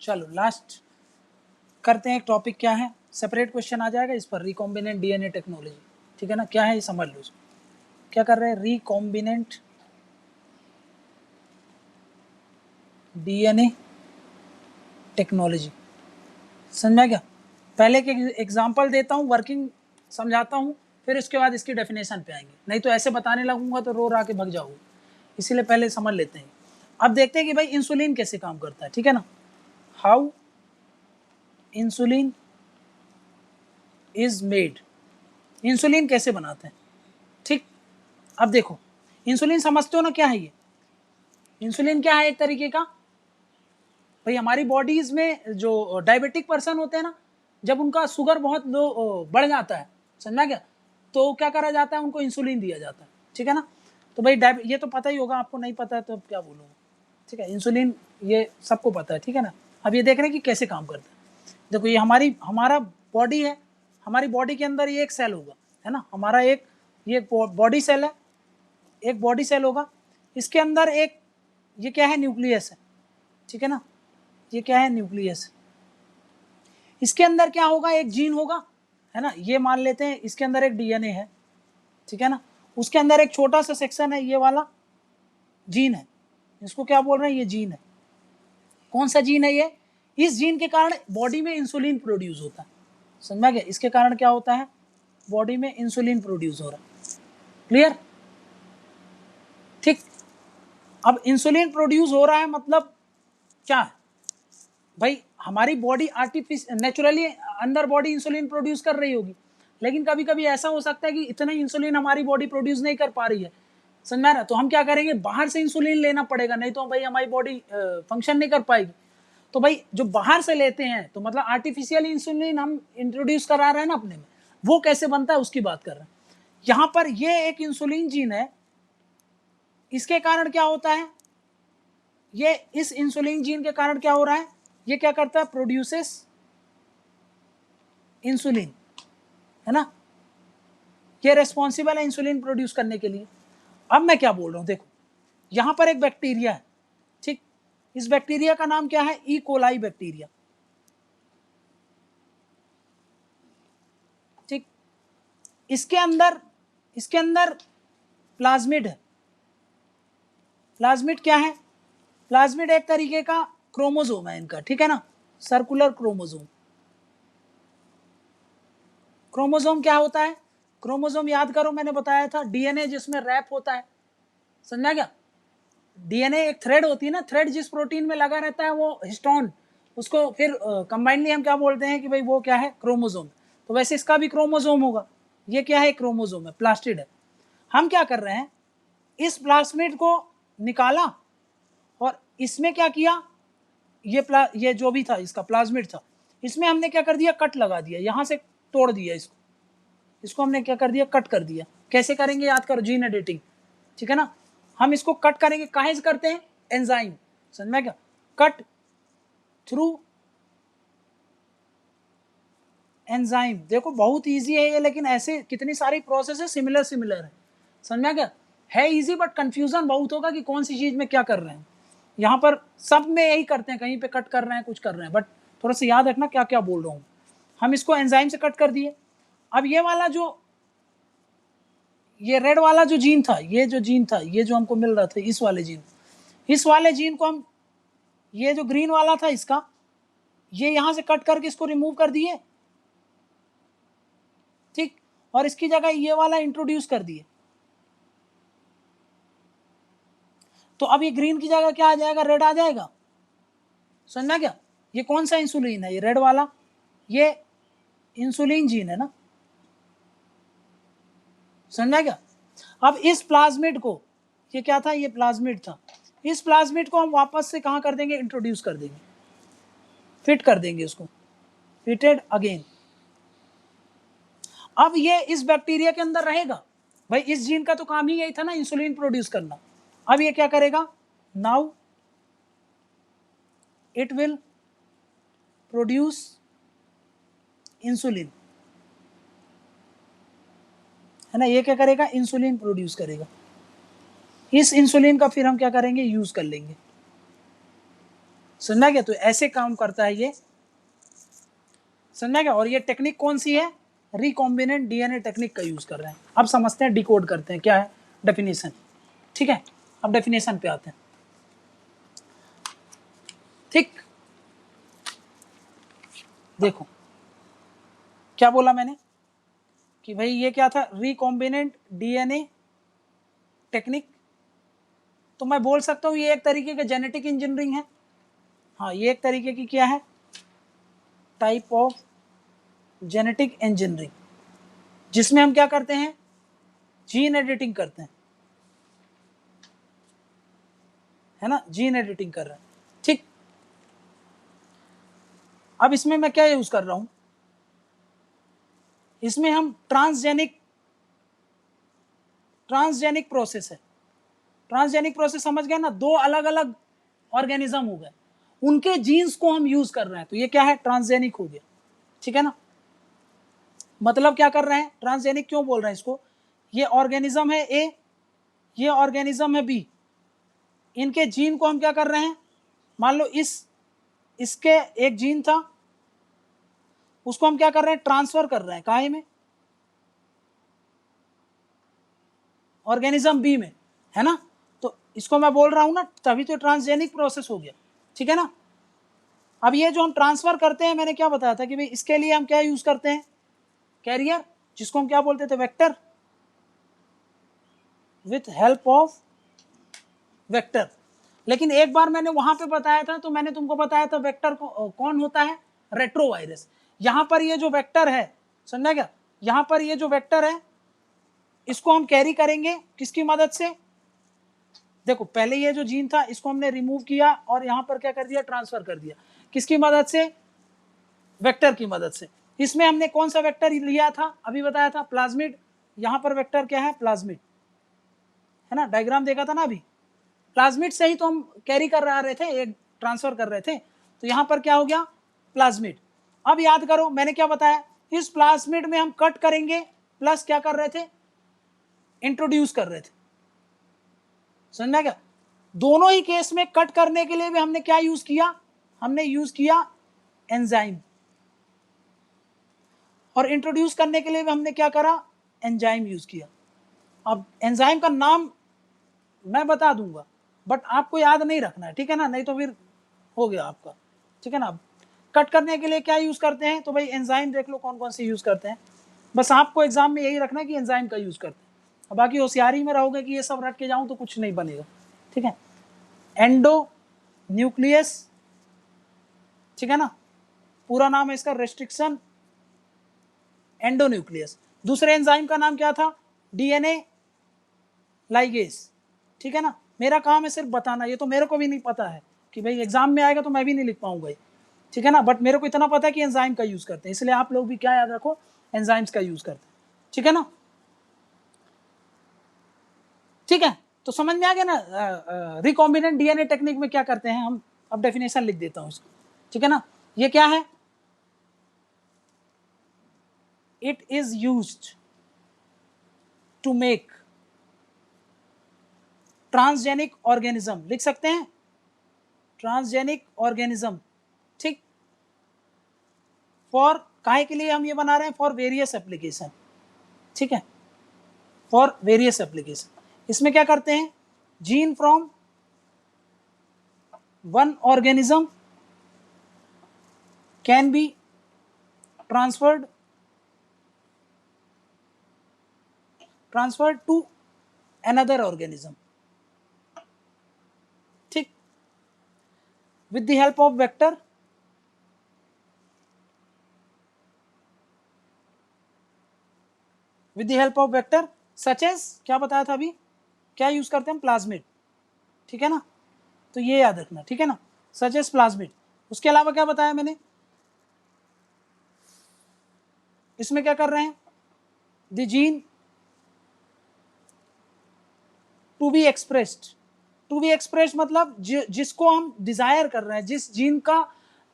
चलो लास्ट करते हैं एक टॉपिक क्या है, सेपरेट क्वेश्चन आ जाएगा इस पर, रिकॉम्बिनेंट डीएनए टेक्नोलॉजी। ठीक है ना, क्या है ये समझ लो। क्या कर रहे हैं, रिकॉम्बिनेंट डीएनए टेक्नोलॉजी। समझ में क्या? पहले के एग्जांपल देता हूँ, वर्किंग समझाता हूँ, फिर उसके बाद इसकी डेफिनेशन पे आएंगे, नहीं तो ऐसे बताने लगूंगा तो रो रा के भग जाओगे, इसीलिए पहले समझ लेते हैं। अब देखते हैं कि भाई इंसुलिन कैसे काम करता है। ठीक है ना, how insulin is made, insulin कैसे बनाते हैं। ठीक, अब देखो इंसुलिन समझते हो ना क्या है ये? इंसुलिन क्या है, एक तरीके का भाई हमारी बॉडीज में जो डायबिटिक पर्सन होते हैं ना, जब उनका शुगर बहुत लो बढ़ जाता है, समझा क्या, तो क्या करा जाता है, उनको इंसुलिन दिया जाता है। ठीक है ना, तो भाई ये तो पता ही होगा, आपको नहीं पता है तो अब क्या बोलूँगा। ठीक है, इंसुलिन ये सबको पता है। ठीक है ना, अब ये देख रहे हैं कि कैसे काम करता है। देखो ये हमारा बॉडी है, हमारी बॉडी के अंदर ये एक सेल होगा, है ना, हमारा एक ये बॉडी सेल है, एक बॉडी सेल होगा, इसके अंदर एक ये क्या है, न्यूक्लियस है। ठीक है ना, ये क्या है, न्यूक्लियस। इसके अंदर क्या होगा, एक जीन होगा, है ना, ये मान लेते हैं इसके अंदर एक डीएनए है। ठीक है ना, उसके अंदर एक छोटा सा सेक्शन है, ये वाला जीन है, इसको क्या बोल रहे हैं, ये जीन है। कौन सा जीन है ये? इस जीन के कारण बॉडी में इंसुलिन प्रोड्यूस होता है। समझ गया, इसके कारण क्या होता है, बॉडी में इंसुलिन प्रोड्यूस हो रहा है। क्लियर? ठीक, अब इंसुलिन प्रोड्यूस हो रहा है मतलब क्या है भाई, हमारी बॉडी आर्टिफिशियल नेचुरली अंदर बॉडी इंसुलिन प्रोड्यूस कर रही होगी, लेकिन कभी कभी ऐसा हो सकता है कि इतना इंसुलिन हमारी बॉडी प्रोड्यूस नहीं कर पा रही है, समझ में आ रहा है? तो हम क्या करेंगे, बाहर से इंसुलिन लेना पड़ेगा, नहीं तो भाई हमारी बॉडी फंक्शन नहीं कर पाएगी। तो भाई जो बाहर से लेते हैं, तो मतलब आर्टिफिशियल इंसुलिन हम इंट्रोड्यूस करा रहे हैं ना अपने में, वो कैसे बनता है उसकी बात कर रहे हैं। यहाँ पर ये एक इंसुलिन जीन है, इसके कारण क्या होता है, ये इस इंसुलिन जीन के कारण क्या हो रहा है, ये क्या करता है, प्रोड्यूसेस इंसुलिन, है ना, ये रेस्पॉन्सिबल है इंसुलिन प्रोड्यूस करने के लिए। अब मैं क्या बोल रहा हूं, देखो यहां पर एक बैक्टीरिया है। ठीक, इस बैक्टीरिया का नाम क्या है, ई कोलाई बैक्टीरिया। ठीक, इसके अंदर प्लाज्मिड है। प्लाज्मिड क्या है, प्लाज्मिड एक तरीके का क्रोमोसोम है इनका। ठीक है ना, सर्कुलर क्रोमोसोम। क्रोमोसोम क्या होता है, क्रोमोसोम याद करो, मैंने बताया था डीएनए जिसमें रैप होता है, समझा क्या? डीएनए एक थ्रेड होती है ना, थ्रेड जिस प्रोटीन में लगा रहता है वो हिस्टोन, उसको फिर कंबाइनली हम क्या बोलते हैं कि भाई वो क्या है, क्रोमोसोम। तो वैसे इसका भी क्रोमोसोम होगा, ये क्या है, क्रोमोसोम है, प्लास्टिड है। हम क्या कर रहे हैं, इस प्लास्मिड को निकाला और इसमें क्या किया, ये जो भी था इसका प्लाज्मिड था, इसमें हमने क्या कर दिया, कट लगा दिया, यहां से तोड़ दिया इसको हमने क्या कर दिया, कट कर दिया। कैसे करेंगे, याद करो, जीन एडिटिंग। ठीक है ना, हम इसको कट करेंगे, काहे से करते हैं, एंजाइम, समझ में क्या, कट थ्रू एंजाइम। देखो बहुत इजी है ये, लेकिन ऐसे कितनी सारी प्रोसेस है, सिमिलर है, समझ में क्या, है इजी बट कंफ्यूजन बहुत होगा कि कौन सी चीज में क्या कर रहे हैं। यहाँ पर सब में यही करते हैं, कहीं पे कट कर रहे हैं, कुछ कर रहे हैं, बट थोड़ा सा याद रखना क्या क्या बोल रहा हूँ। हम इसको एंजाइम से कट कर दिए। अब ये वाला जो ये रेड वाला जो जीन था, ये जो जीन था, ये जो हमको मिल रहा था, इस वाले जीन को हम, ये जो ग्रीन वाला था इसका, ये यहां से कट करके इसको रिमूव कर दिए। ठीक, और इसकी जगह ये वाला इंट्रोड्यूस कर दिए। तो अब ये ग्रीन की जगह क्या आ जाएगा, रेड आ जाएगा। समझना क्या, ये कौन सा इंसुलिन है, ये रेड वाला, ये इंसुलिन जीन है ना, समझना क्या। अब इस प्लाज्मिड को, ये क्या था, ये प्लाज्मिड था, इस प्लाज्मिड को हम वापस से कहां कर देंगे, इंट्रोड्यूस कर देंगे, फिट कर देंगे उसको, फिटेड अगेन। अब ये इस बैक्टीरिया के अंदर रहेगा, भाई इस जीन का तो काम ही यही था ना, इंसुलिन प्रोड्यूस करना। अब ये क्या करेगा, now it will produce insulin, है ना, ये क्या करेगा, इंसुलिन प्रोड्यूस करेगा। इस इंसुलिन का फिर हम क्या करेंगे, यूज कर लेंगे, समझना क्या? तो ऐसे काम करता है ये, समझना क्या? और ये टेक्निक कौन सी है? रिकॉम्बिनेंट डीएनए टेक्निक का यूज कर रहे हैं। अब समझते हैं, डिकोड करते हैं क्या है डेफिनेशन। ठीक है, अब डेफिनेशन पे आते हैं। ठीक, देखो क्या बोला मैंने कि भाई ये क्या था, रिकॉम्बिनेंट डीएनए टेक्निक। तो मैं बोल सकता हूं ये एक तरीके का जेनेटिक इंजीनियरिंग है। हाँ, ये एक तरीके की क्या है, टाइप ऑफ जेनेटिक इंजीनियरिंग, जिसमें हम क्या करते हैं, जीन एडिटिंग करते हैं, है ना, जीन एडिटिंग कर रहे हैं। ठीक, अब इसमें मैं क्या यूज कर रहा हूं, इसमें हम ट्रांसजेनिक प्रोसेस है। ट्रांसजेनिक प्रोसेस समझ गए ना, दो अलग अलग ऑर्गेनिज्म हो गए, उनके जीन्स को हम यूज कर रहे हैं, तो ये क्या है, ट्रांसजेनिक हो गया। ठीक है ना, मतलब क्या कर रहे हैं, ट्रांसजेनिक क्यों बोल रहे हैं इसको, ये ऑर्गेनिज्म है ए, ये ऑर्गेनिज्म है बी, इनके जीन को हम क्या कर रहे हैं, मान लो इसके एक जीन था, उसको हम क्या कर रहे हैं, ट्रांसफर कर रहे हैं काहे में, ऑर्गेनिज्म बी में, है ना। तो इसको मैं बोल रहा हूं ना, तभी तो ट्रांसजेनिक प्रोसेस हो गया। ठीक है ना, अब ये जो हम ट्रांसफर करते हैं, मैंने क्या बताया था कि भाई इसके लिए हम क्या यूज करते हैं, कैरियर, जिसको हम क्या बोलते थे, vector, with help of vector. लेकिन एक बार मैंने वहां पे बताया था, तो मैंने तुमको बताया था वेक्टर कौन होता है, रेट्रोवायरस। यहां पर ये जो वेक्टर है, समझा क्या, यहां पर ये जो वेक्टर है, इसको हम कैरी करेंगे किसकी मदद से, देखो पहले ये जो जीन था इसको हमने रिमूव किया और यहां पर क्या कर दिया, ट्रांसफर कर दिया, किसकी मदद से, वेक्टर की मदद से। इसमें हमने कौन सा वेक्टर लिया था, अभी बताया था, प्लाज्मिड। यहां पर वेक्टर क्या है, प्लाज्मिड, है ना, डायग्राम देखा था ना अभी, प्लाज्मिड से ही तो हम कैरी कर रहे थे, एक ट्रांसफर कर रहे थे, तो यहां पर क्या हो गया, प्लाज्मिड। अब याद करो मैंने क्या बताया, इस प्लाज्मिड में हम कट करेंगे, प्लस क्या कर रहे थे, इंट्रोड्यूस कर रहे थे, समझना क्या। दोनों ही केस में कट करने के लिए भी हमने क्या यूज किया, हमने यूज किया एंजाइम, और इंट्रोड्यूस करने के लिए भी हमने क्या करा, एंजाइम यूज किया। अब एंजाइम का नाम मैं बता दूंगा, बट आपको याद नहीं रखना है, ठीक है ना, नहीं तो फिर हो गया आपका। ठीक है ना, कट करने के लिए क्या यूज करते हैं, तो भाई एंजाइम देख लो कौन कौन से यूज करते हैं, बस आपको एग्जाम में यही रखना है कि एंजाइम का यूज करते हैं। अब बाकी होशियारी में रहोगे कि ये सब रट के जाऊं तो कुछ नहीं बनेगा। ठीक है, एंडो न्यूक्लियस, ठीक है ना, पूरा नाम है इसका रेस्ट्रिक्शन एंडोन्यूक्लियस। दूसरे एंजाइम का नाम क्या था, डीएनए लाइगेस। ठीक है ना, मेरा काम है सिर्फ बताना, ये तो मेरे को भी नहीं पता है कि भाई एग्जाम में आएगा तो मैं भी नहीं लिख पाऊंगा ये। ठीक है ना, बट मेरे को इतना पता है कि एंजाइम का यूज करते हैं, इसलिए आप लोग भी क्या याद रखो, एंजाइम्स का यूज करते हैं। ठीक है ना, ठीक है, तो समझ में आ गया ना, रिकॉम्बिनेंट डीएनए टेक्निक में क्या करते हैं हम। अब डेफिनेशन लिख देता हूं इसको, ठीक है ना, ये क्या है, it is used to make transgenic organism, लिख सकते हैं ट्रांसजेनिक ऑर्गेनिज्म। ठीक, फॉर काहे के लिए हम ये बना रहे हैं, फॉर वेरियस एप्लीकेशन। ठीक है, फॉर वेरियस एप्लीकेशन, इसमें क्या करते हैं, gene from one organism can be transferred to another organism, ठीक, with the help of vector, with the help of vector such as, क्या बताया था अभी, क्या यूज करते हैं, प्लाज्मिड। ठीक है ना, तो ये याद रखना, ठीक है ना, सच एज प्लाज्मिड। उसके अलावा क्या बताया मैंने, इसमें क्या कर रहे हैं, the gene to be expressed, to be expressed मतलब जिसको हम डिजायर कर रहे हैं, जिस जीन का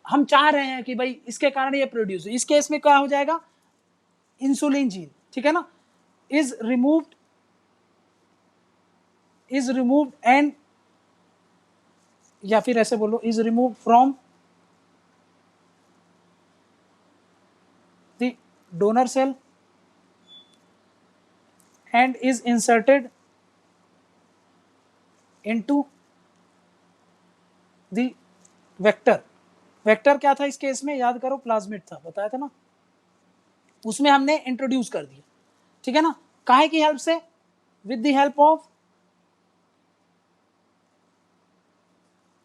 हम चाह रहे हैं कि भाई इसके कारण ये प्रोड्यूस, इस केस में क्या हो जाएगा, इंसुलिन जीन। ठीक है ना, इज रिमूव्ड एंड या फिर ऐसे बोलो is remove from the donor cell and is inserted into the vector. Vector क्या था इस केस में, याद करो, प्लाज्मिड था, बताया था ना, उसमें हमने इंट्रोड्यूस कर दिया, ठीक है ना, काहे की हेल्प से, with the help of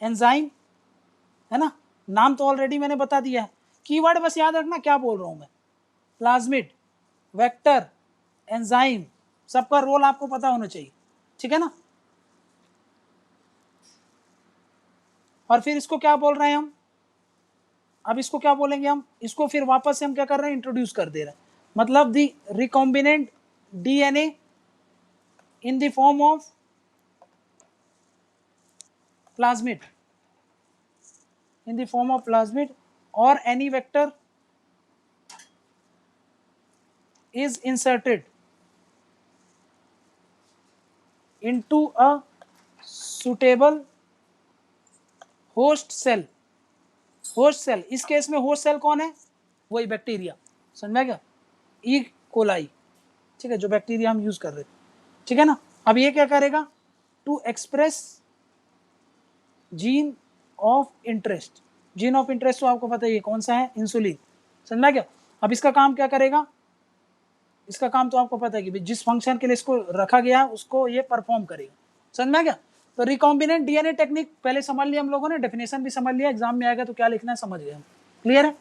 enzyme, है ना, नाम तो ऑलरेडी मैंने बता दिया है, कीवर्ड बस याद रखना क्या बोल रहा हूं मैं, प्लाज्मिड, वेक्टर, एंजाइम, सबका रोल आपको पता होना चाहिए, ठीक है ना। और फिर इसको क्या बोल रहे हैं हम, अब इसको क्या बोलेंगे हम, इसको फिर वापस से हम क्या कर रहे हैं, इंट्रोड्यूस कर दे रहे हैं, मतलब the recombinant DNA in the form of plasmid, in the form of plasmid or any vector is inserted into a suitable host cell। host cell इस केस में host cell कौन है, वही बैक्टीरिया, समझ में आ गया, ई कोलाई, ठीक है, जो बैक्टीरिया हम यूज कर रहे थे, ठीक है ना। अब ये क्या करेगा, to express gene of interest, gene of interest तो आपको पता है ये कौन सा है, इंसुलिन, समझ में क्या। अब इसका काम क्या करेगा, इसका काम तो आपको पता है कि जिस फंक्शन के लिए इसको रखा गया है उसको ये परफॉर्म करेगा, समझ में क्या। तो रिकॉम्बिनेंट डीएनए टेक्निक पहले समझ लिया हम लोगों ने, डेफिनेशन भी समझ लिया, एग्जाम में आएगा तो क्या लिखना है समझ गए हम, क्लियर है।